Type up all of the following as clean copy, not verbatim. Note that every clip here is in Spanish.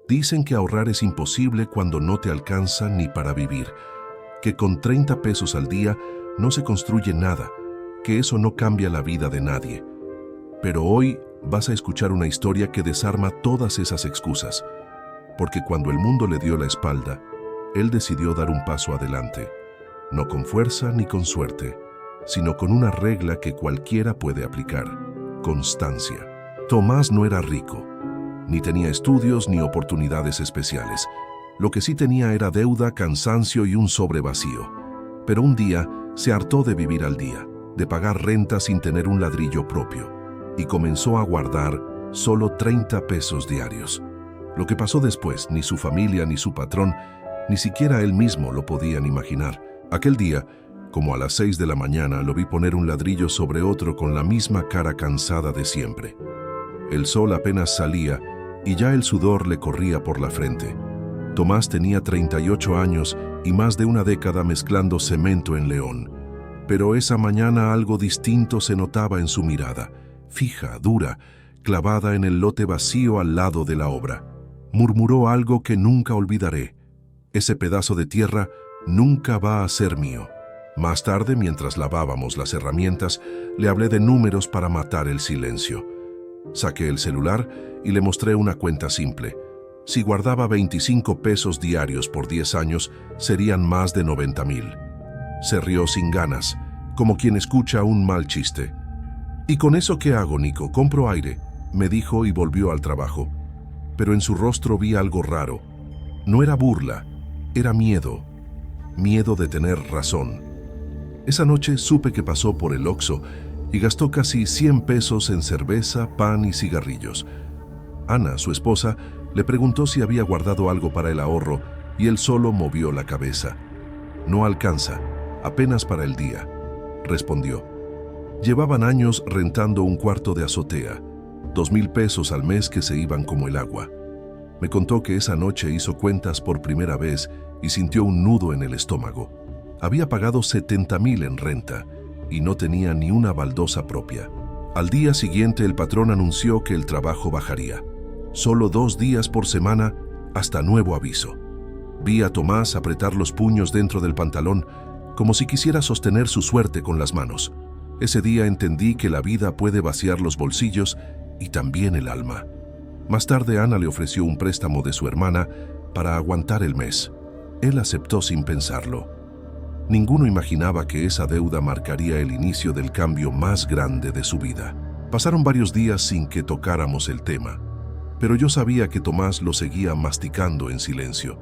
Dicen que ahorrar es imposible cuando no te alcanza ni para vivir, que con 30 pesos al día no se construye nada, que eso no cambia la vida de nadie. Pero hoy vas a escuchar una historia que desarma todas esas excusas, porque cuando el mundo le dio la espalda, él decidió dar un paso adelante, no con fuerza ni con suerte, sino con una regla que cualquiera puede aplicar: constancia. Tomás no era rico, ni tenía estudios ni oportunidades especiales. Lo que sí tenía era deuda, cansancio y un sobre vacío. Pero un día se hartó de vivir al día, de pagar renta sin tener un ladrillo propio, y comenzó a guardar solo 30 pesos diarios. Lo que pasó después, ni su familia ni su patrón, ni siquiera él mismo lo podían imaginar. Aquel día, como a las 6 de la mañana, lo vi poner un ladrillo sobre otro con la misma cara cansada de siempre. El sol apenas salía y ya el sudor le corría por la frente. Tomás tenía 38 años y más de una década mezclando cemento en León. Pero esa mañana algo distinto se notaba en su mirada, fija, dura, clavada en el lote vacío al lado de la obra. Murmuró algo que nunca olvidaré: ese pedazo de tierra nunca va a ser mío. Más tarde, mientras lavábamos las herramientas, le hablé de números para matar el silencio. Saqué el celular y le mostré una cuenta simple. Si guardaba 25 pesos diarios por 10 años, serían más de 90,000. Se rió sin ganas, como quien escucha un mal chiste. ¿Y con eso qué hago, Nico? Compro aire, me dijo y volvió al trabajo. Pero en su rostro vi algo raro. No era burla, era miedo. Miedo de tener razón. Esa noche supe que pasó por el Oxxo y gastó casi 100 pesos en cerveza, pan y cigarrillos. Ana, su esposa, le preguntó si había guardado algo para el ahorro y él solo movió la cabeza. No alcanza, apenas para el día, respondió. Llevaban años rentando un cuarto de azotea, 2,000 pesos al mes que se iban como el agua. Me contó que esa noche hizo cuentas por primera vez y sintió un nudo en el estómago. Había pagado 70,000 en renta y no tenía ni una baldosa propia. Al día siguiente el patrón anunció que el trabajo bajaría. Solo 2 días por semana, hasta nuevo aviso. Vi a Tomás apretar los puños dentro del pantalón, como si quisiera sostener su suerte con las manos. Ese día entendí que la vida puede vaciar los bolsillos y también el alma. Más tarde Ana le ofreció un préstamo de su hermana para aguantar el mes. Él aceptó sin pensarlo. Ninguno imaginaba que esa deuda marcaría el inicio del cambio más grande de su vida. Pasaron varios días sin que tocáramos el tema, pero yo sabía que Tomás lo seguía masticando en silencio,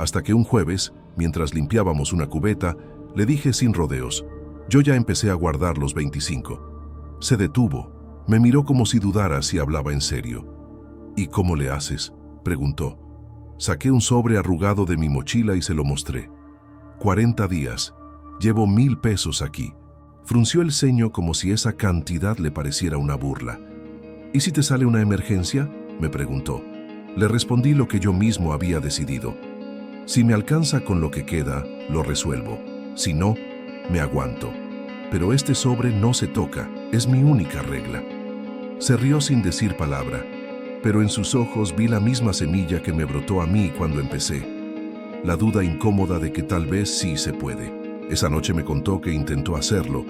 hasta que un jueves, mientras limpiábamos una cubeta, le dije sin rodeos: yo ya empecé a guardar los 25. Se detuvo, me miró como si dudara si hablaba en serio. ¿Y cómo le haces?, preguntó. Saqué un sobre arrugado de mi mochila y se lo mostré. 40 días. Llevo 1,000 pesos aquí. Frunció el ceño como si esa cantidad le pareciera una burla. ¿Y si te sale una emergencia?, me preguntó. Le respondí lo que yo mismo había decidido. Si me alcanza con lo que queda, lo resuelvo. Si no, me aguanto. Pero este sobre no se toca, es mi única regla. Se rió sin decir palabra, pero en sus ojos vi la misma semilla que me brotó a mí cuando empecé. La duda incómoda de que tal vez sí se puede. Esa noche me contó que intentó hacerlo,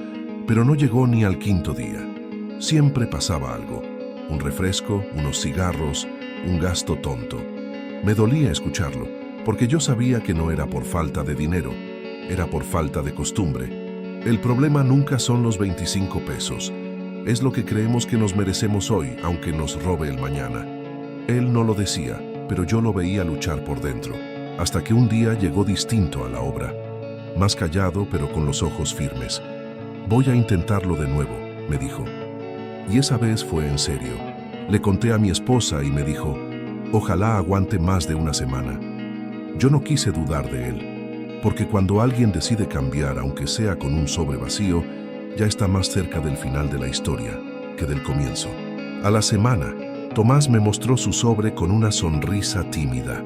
pero no llegó ni al 5.º día. Siempre pasaba algo: un refresco, unos cigarros, un gasto tonto. Me dolía escucharlo, porque yo sabía que no era por falta de dinero, era por falta de costumbre. El problema nunca son los 25 pesos, es lo que creemos que nos merecemos hoy, aunque nos robe el mañana. Él no lo decía, pero yo lo veía luchar por dentro. Hasta que un día llegó distinto a la obra, más callado pero con los ojos firmes. Voy a intentarlo de nuevo, me dijo. Y esa vez fue en serio. Le conté a mi esposa y me dijo: ojalá aguante más de una semana. Yo no quise dudar de él, porque cuando alguien decide cambiar, aunque sea con un sobre vacío, ya está más cerca del final de la historia que del comienzo. A la semana, Tomás me mostró su sobre con una sonrisa tímida.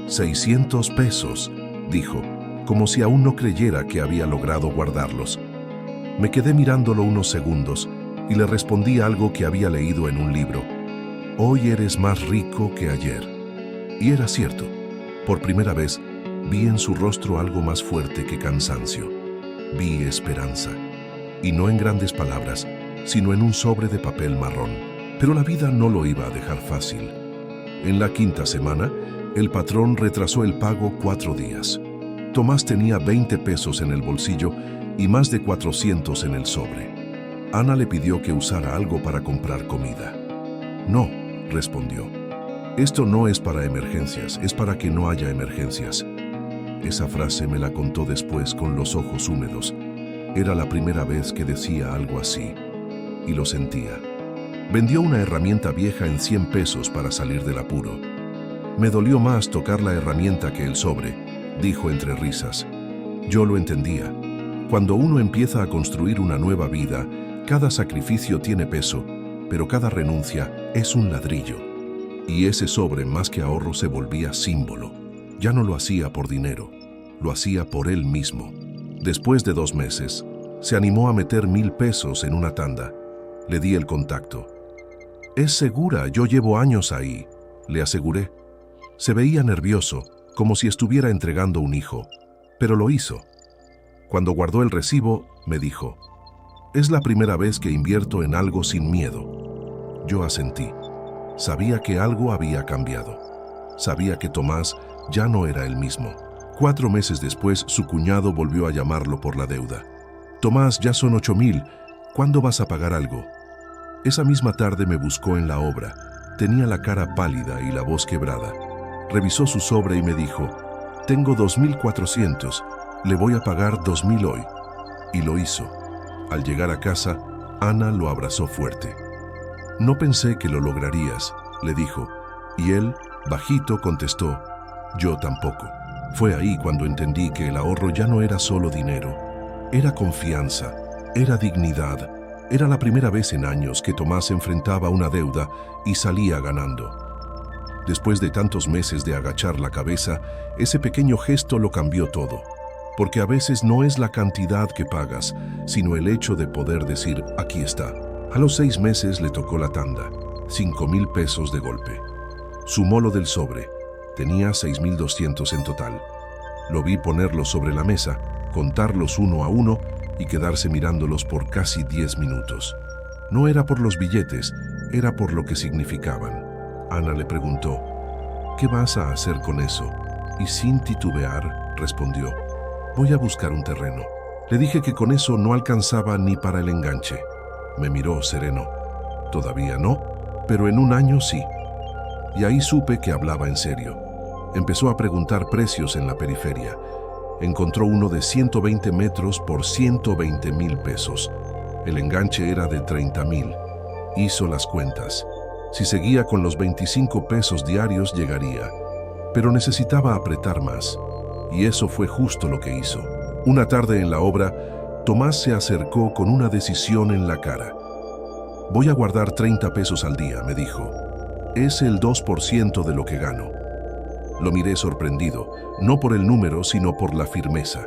600 pesos, dijo, como si aún no creyera que había logrado guardarlos. Me quedé mirándolo unos segundos y le respondí algo que había leído en un libro: hoy eres más rico que ayer. Y era cierto. Por primera vez, vi en su rostro algo más fuerte que cansancio. Vi esperanza. Y no en grandes palabras, sino en un sobre de papel marrón. Pero la vida no lo iba a dejar fácil. En la quinta semana, el patrón retrasó el pago 4 días. Tomás tenía 20 pesos en el bolsillo y más de 400 en el sobre. Ana le pidió que usara algo para comprar comida. No, respondió. Esto no es para emergencias, es para que no haya emergencias. Esa frase me la contó después con los ojos húmedos. Era la primera vez que decía algo así, y lo sentía. Vendió una herramienta vieja en 100 pesos para salir del apuro. Me dolió más tocar la herramienta que el sobre, dijo entre risas. Yo lo entendía. Cuando uno empieza a construir una nueva vida, cada sacrificio tiene peso, pero cada renuncia es un ladrillo. Y ese sobre, más que ahorro, se volvía símbolo. Ya no lo hacía por dinero, lo hacía por él mismo. Después de 2 meses, se animó a meter 1000 pesos en una tanda. Le di el contacto. Es segura, yo llevo años ahí, le aseguré. Se veía nervioso, como si estuviera entregando un hijo, pero lo hizo. Cuando guardó el recibo, me dijo, es la primera vez que invierto en algo sin miedo. Yo asentí. Sabía que algo había cambiado. Sabía que Tomás ya no era el mismo. 4 meses después, su cuñado volvió a llamarlo por la deuda. Tomás, ya son 8,000. ¿Cuándo vas a pagar algo? Esa misma tarde me buscó en la obra. Tenía la cara pálida y la voz quebrada. Revisó su sobre y me dijo, tengo 2,400. Le voy a pagar 2,000 hoy. Y lo hizo. Al llegar a casa, Ana lo abrazó fuerte. No pensé que lo lograrías, le dijo. Y él, bajito, contestó, yo tampoco. Fue ahí cuando entendí que el ahorro ya no era solo dinero. Era confianza, era dignidad. Era la primera vez en años que Tomás enfrentaba una deuda y salía ganando. Después de tantos meses de agachar la cabeza, ese pequeño gesto lo cambió todo. Porque a veces no es la cantidad que pagas, sino el hecho de poder decir, aquí está. A los 6 meses le tocó la tanda, 5,000 pesos de golpe. Sumó lo del sobre, tenía 6,200 en total. Lo vi ponerlos sobre la mesa, contarlos uno a uno y quedarse mirándolos por casi 10 minutos. No era por los billetes, era por lo que significaban. Ana le preguntó, ¿qué vas a hacer con eso? Y sin titubear, respondió, voy a buscar un terreno. Le dije que con eso no alcanzaba ni para el enganche. Me miró sereno. Todavía no, pero en un año sí. Y ahí supe que hablaba en serio. Empezó a preguntar precios en la periferia. Encontró uno de 120 metros por 120,000 pesos. El enganche era de 30,000. Hizo las cuentas. Si seguía con los 25 pesos diarios llegaría. Pero necesitaba apretar más. Y eso fue justo lo que hizo. Una tarde en la obra, Tomás se acercó con una decisión en la cara. Voy a guardar 30 pesos al día, me dijo. Es el 2% de lo que gano. Lo miré sorprendido, no por el número, sino por la firmeza.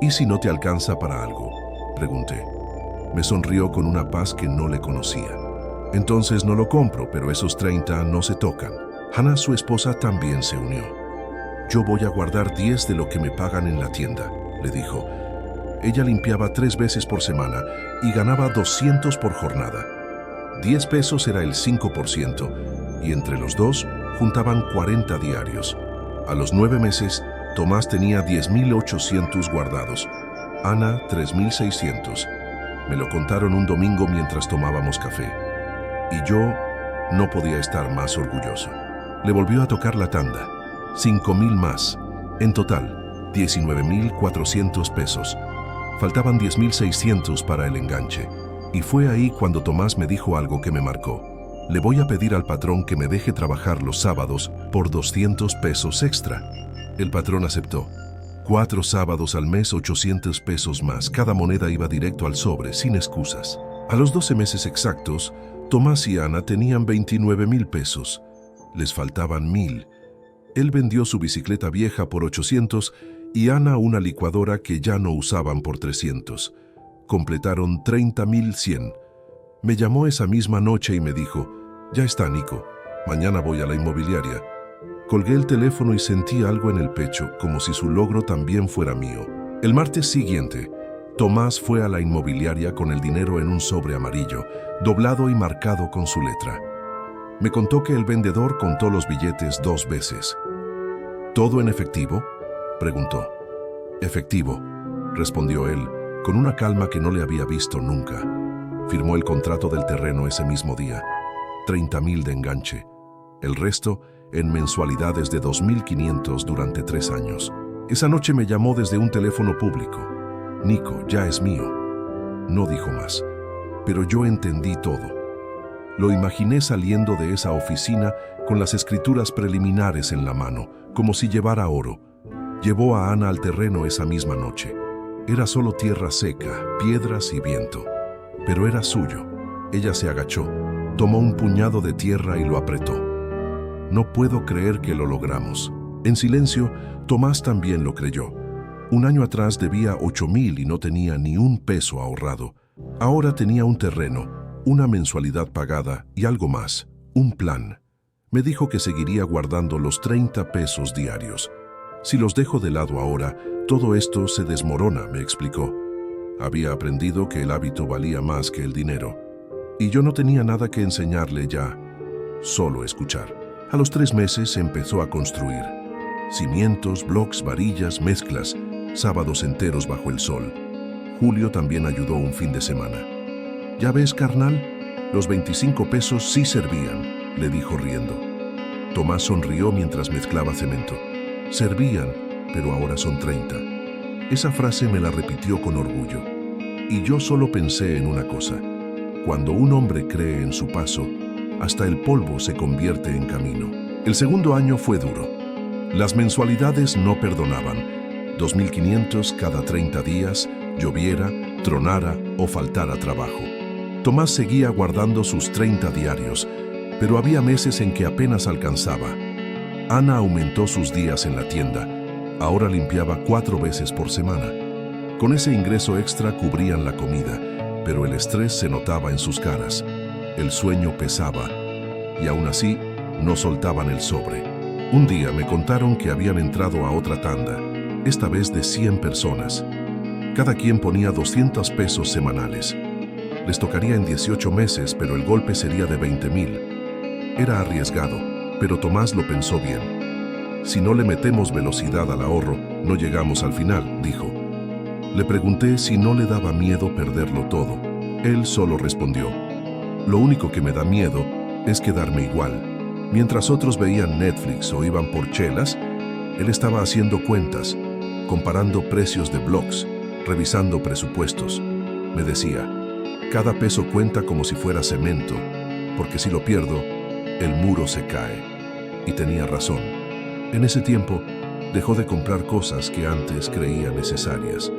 ¿Y si no te alcanza para algo?, pregunté. Me sonrió con una paz que no le conocía. Entonces no lo compro, pero esos 30 no se tocan. Hannah, su esposa, también se unió. Yo voy a guardar 10 de lo que me pagan en la tienda, le dijo. Ella limpiaba 3 veces por semana y ganaba 200 por jornada. 10 pesos era el 5% y entre los dos juntaban 40 diarios. A los 9 meses, Tomás tenía 10,800 guardados. Ana, 3,600. Me lo contaron un domingo mientras tomábamos café. Y yo no podía estar más orgulloso. Le volvió a tocar la tanda. 5,000 más. En total, 19,400 pesos. Faltaban 10,600 para el enganche. Y fue ahí cuando Tomás me dijo algo que me marcó. Le voy a pedir al patrón que me deje trabajar los sábados por 200 pesos extra. El patrón aceptó. 4 sábados al mes, 800 pesos más. Cada moneda iba directo al sobre, sin excusas. A los 12 meses exactos, Tomás y Ana tenían 29,000 pesos. Les faltaban 1,000. Él vendió su bicicleta vieja por 800 y Ana una licuadora que ya no usaban por 300. Completaron 30,100. Me llamó esa misma noche y me dijo, ya está, Nico, mañana voy a la inmobiliaria. Colgué el teléfono y sentí algo en el pecho, como si su logro también fuera mío. El martes siguiente, Tomás fue a la inmobiliaria con el dinero en un sobre amarillo, doblado y marcado con su letra. Me contó que el vendedor contó los billetes 2 veces. ¿Todo en efectivo?, preguntó. Efectivo, respondió él, con una calma que no le había visto nunca. Firmó el contrato del terreno ese mismo día. 30,000 de enganche. El resto en mensualidades de 2.500 durante 3 años. Esa noche me llamó desde un teléfono público. Nico, ya es mío. No dijo más, pero yo entendí todo. Lo imaginé saliendo de esa oficina con las escrituras preliminares en la mano, como si llevara oro. Llevó a Ana al terreno esa misma noche. Era solo tierra seca, piedras y viento. Pero era suyo. Ella se agachó, tomó un puñado de tierra y lo apretó. No puedo creer que lo logramos. En silencio, Tomás también lo creyó. Un año atrás debía 8,000 y no tenía ni un peso ahorrado. Ahora tenía un terreno, una mensualidad pagada y algo más, un plan. Me dijo que seguiría guardando los 30 pesos diarios. Si los dejo de lado ahora, todo esto se desmorona, me explicó. Había aprendido que el hábito valía más que el dinero. Y yo no tenía nada que enseñarle ya, solo escuchar. A los 3 meses empezó a construir. Cimientos, bloques, varillas, mezclas, sábados enteros bajo el sol. Julio también ayudó un fin de semana. ¿Ya ves, carnal? Los 25 pesos sí servían, le dijo riendo. Tomás sonrió mientras mezclaba cemento. Servían, pero ahora son 30. Esa frase me la repitió con orgullo. Y yo solo pensé en una cosa. Cuando un hombre cree en su paso, hasta el polvo se convierte en camino. El segundo año fue duro. Las mensualidades no perdonaban. 2.500 cada 30 días, lloviera, tronara o faltara trabajo. Tomás seguía guardando sus 30 diarios, pero había meses en que apenas alcanzaba. Ana aumentó sus días en la tienda. Ahora limpiaba 4 veces por semana. Con ese ingreso extra cubrían la comida, pero el estrés se notaba en sus caras. El sueño pesaba, y aún así no soltaban el sobre. Un día me contaron que habían entrado a otra tanda, esta vez de 100 personas. Cada quien ponía 200 pesos semanales. Les tocaría en 18 meses, pero el golpe sería de 20,000. Era arriesgado, pero Tomás lo pensó bien. Si no le metemos velocidad al ahorro, no llegamos al final, dijo. Le pregunté si no le daba miedo perderlo todo. Él solo respondió: lo único que me da miedo es quedarme igual. Mientras otros veían Netflix o iban por chelas, él estaba haciendo cuentas, comparando precios de blogs, revisando presupuestos. Me decía, cada peso cuenta como si fuera cemento, porque si lo pierdo, el muro se cae. Y tenía razón. En ese tiempo, dejó de comprar cosas que antes creía necesarias.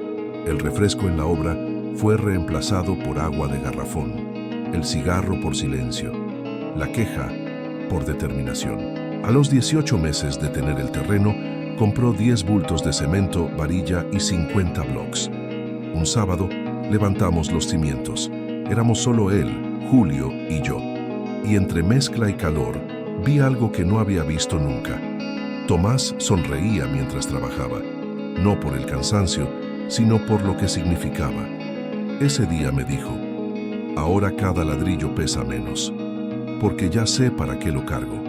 El refresco en la obra fue reemplazado por agua de garrafón. El cigarro por silencio, la queja por determinación. A los 18 meses de tener el terreno, compró 10 bultos de cemento, varilla y 50 bloques. Un sábado, levantamos los cimientos. Éramos solo él, Julio y yo. Y entre mezcla y calor, vi algo que no había visto nunca. Tomás sonreía mientras trabajaba, no por el cansancio, sino por lo que significaba. Ese día me dijo: ahora cada ladrillo pesa menos, porque ya sé para qué lo cargo.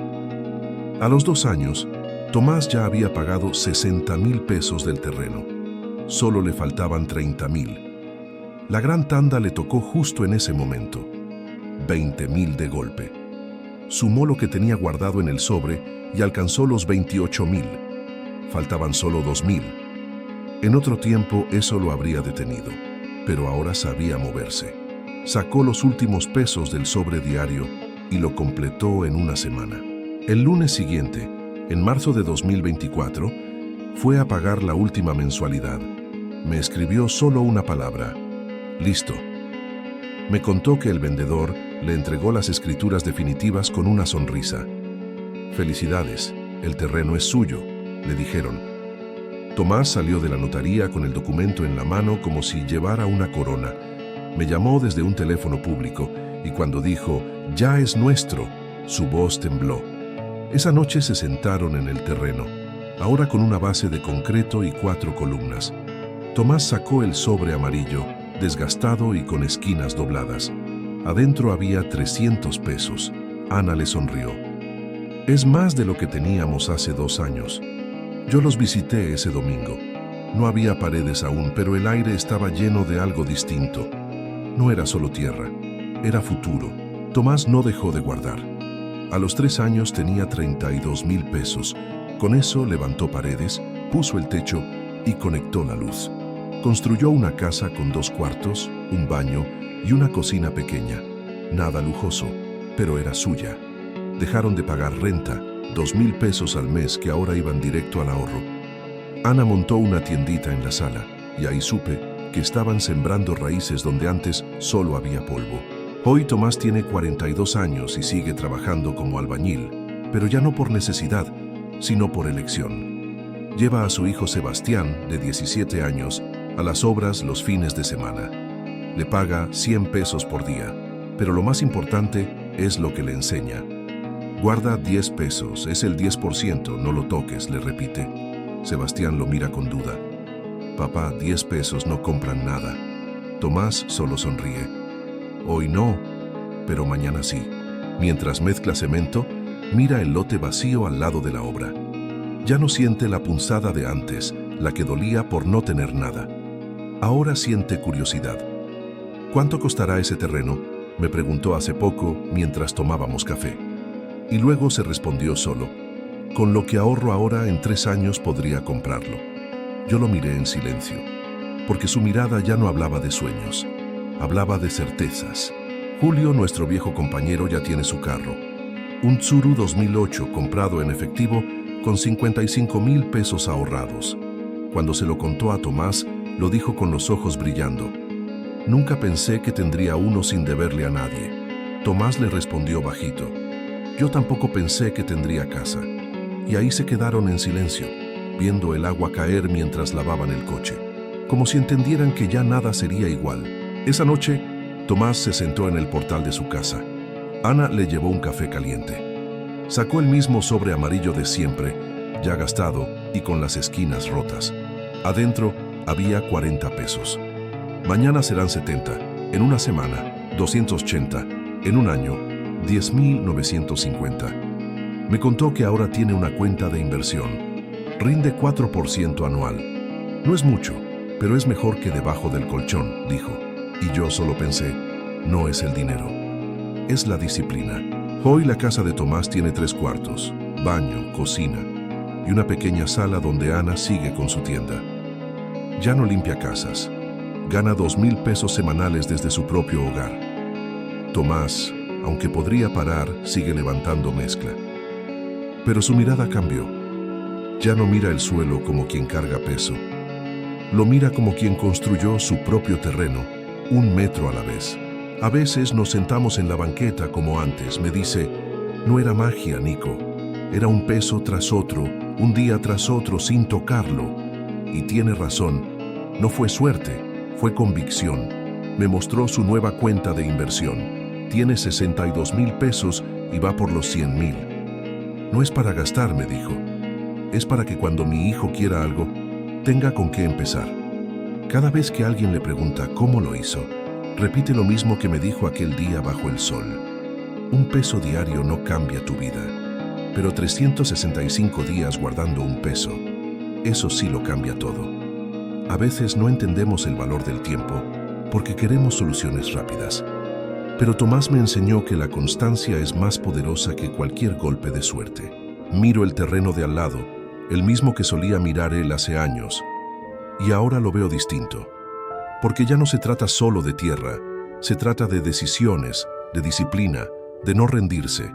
A los 2 años, Tomás ya había pagado 60,000 pesos del terreno. Solo le faltaban 30,000. La gran tanda le tocó justo en ese momento. 20,000 de golpe. Sumó lo que tenía guardado en el sobre y alcanzó los 28,000. Faltaban solo 2,000. En otro tiempo eso lo habría detenido, pero ahora sabía moverse. Sacó los últimos pesos del sobre diario y lo completó en una semana. El lunes siguiente, en marzo de 2024, fue a pagar la última mensualidad. Me escribió solo una palabra: listo. Me contó que el vendedor le entregó las escrituras definitivas con una sonrisa. Felicidades, el terreno es suyo, le dijeron. Tomás salió de la notaría con el documento en la mano como si llevara una corona. Me llamó desde un teléfono público y cuando dijo, ya es nuestro, su voz tembló. Esa noche se sentaron en el terreno, ahora con una base de concreto y 4 columnas. Tomás sacó el sobre amarillo, desgastado y con esquinas dobladas. Adentro había 300 pesos. Ana le sonrió. Es más de lo que teníamos hace 2 años. Yo los visité ese domingo. No había paredes aún, pero el aire estaba lleno de algo distinto. No era solo tierra, era futuro. Tomás no dejó de guardar. A los 3 años tenía 32,000 pesos. Con eso levantó paredes, puso el techo y conectó la luz. Construyó una casa con 2 cuartos, un baño y una cocina pequeña. Nada lujoso, pero era suya. Dejaron de pagar renta, 2,000 pesos al mes que ahora iban directo al ahorro. Ana montó una tiendita en la sala y ahí supe que estaban sembrando raíces donde antes solo había polvo. Hoy Tomás tiene 42 años y sigue trabajando como albañil, pero ya no por necesidad, sino por elección. Lleva a su hijo Sebastián, de 17 años, a las obras los fines de semana. Le paga 100 pesos por día, pero lo más importante es lo que le enseña. Guarda 10 pesos, es el 10%, no lo toques, le repite. Sebastián lo mira con duda. Papá, 10 pesos no compran nada. Tomás solo sonríe. Hoy no, pero mañana sí. Mientras mezcla cemento, mira el lote vacío al lado de la obra. Ya no siente la punzada de antes, la que dolía por no tener nada. Ahora siente curiosidad. ¿Cuánto costará ese terreno?, me preguntó hace poco mientras tomábamos café. Y luego se respondió solo. Con lo que ahorro ahora, en 3 años podría comprarlo. Yo lo miré en silencio, porque su mirada ya no hablaba de sueños, hablaba de certezas. Julio, nuestro viejo compañero, ya tiene su carro. Un Tsuru 2008 comprado en efectivo con 55,000 pesos ahorrados. Cuando se lo contó a Tomás, lo dijo con los ojos brillando. Nunca pensé que tendría uno sin deberle a nadie. Tomás le respondió bajito. Yo tampoco pensé que tendría casa. Y ahí se quedaron en silencio, viendo el agua caer mientras lavaban el coche, como si entendieran que ya nada sería igual. Esa noche, Tomás se sentó en el portal de su casa. Ana le llevó un café caliente. Sacó el mismo sobre amarillo de siempre, ya gastado y con las esquinas rotas. Adentro había 40 pesos. Mañana serán 70, en una semana, 280, en un año, 10,950. Me contó que ahora tiene una cuenta de inversión. Rinde 4% anual. No es mucho, pero es mejor que debajo del colchón, dijo. Y yo solo pensé, no es el dinero, es la disciplina. Hoy la casa de Tomás tiene 3 cuartos, baño, cocina y una pequeña sala donde Ana sigue con su tienda. Ya no limpia casas. Gana 2,000 pesos semanales desde su propio hogar. Tomás, aunque podría parar, sigue levantando mezcla. Pero su mirada cambió. Ya no mira el suelo como quien carga peso. Lo mira como quien construyó su propio terreno, 1 metro a la vez. A veces nos sentamos en la banqueta como antes. Me dice, no era magia, Nico. Era un peso tras otro, un día tras otro sin tocarlo. Y tiene razón, no fue suerte, fue convicción. Me mostró su nueva cuenta de inversión. Tiene 62,000 pesos y va por los 100,000. No es para gastar, me dijo. Es para que cuando mi hijo quiera algo, tenga con qué empezar. Cada vez que alguien le pregunta cómo lo hizo, repite lo mismo que me dijo aquel día bajo el sol. 1 peso diario no cambia tu vida, pero 365 días guardando 1 peso, eso sí lo cambia todo. A veces no entendemos el valor del tiempo porque queremos soluciones rápidas. Pero Tomás me enseñó que la constancia es más poderosa que cualquier golpe de suerte. Miro el terreno de al lado, el mismo que solía mirar él hace años, y ahora lo veo distinto. Porque ya no se trata solo de tierra, se trata de decisiones, de disciplina, de no rendirse.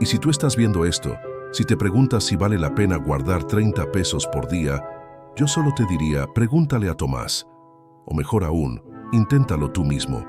Y si tú estás viendo esto, si te preguntas si vale la pena guardar 30 pesos por día, yo solo te diría, pregúntale a Tomás. O mejor aún, inténtalo tú mismo.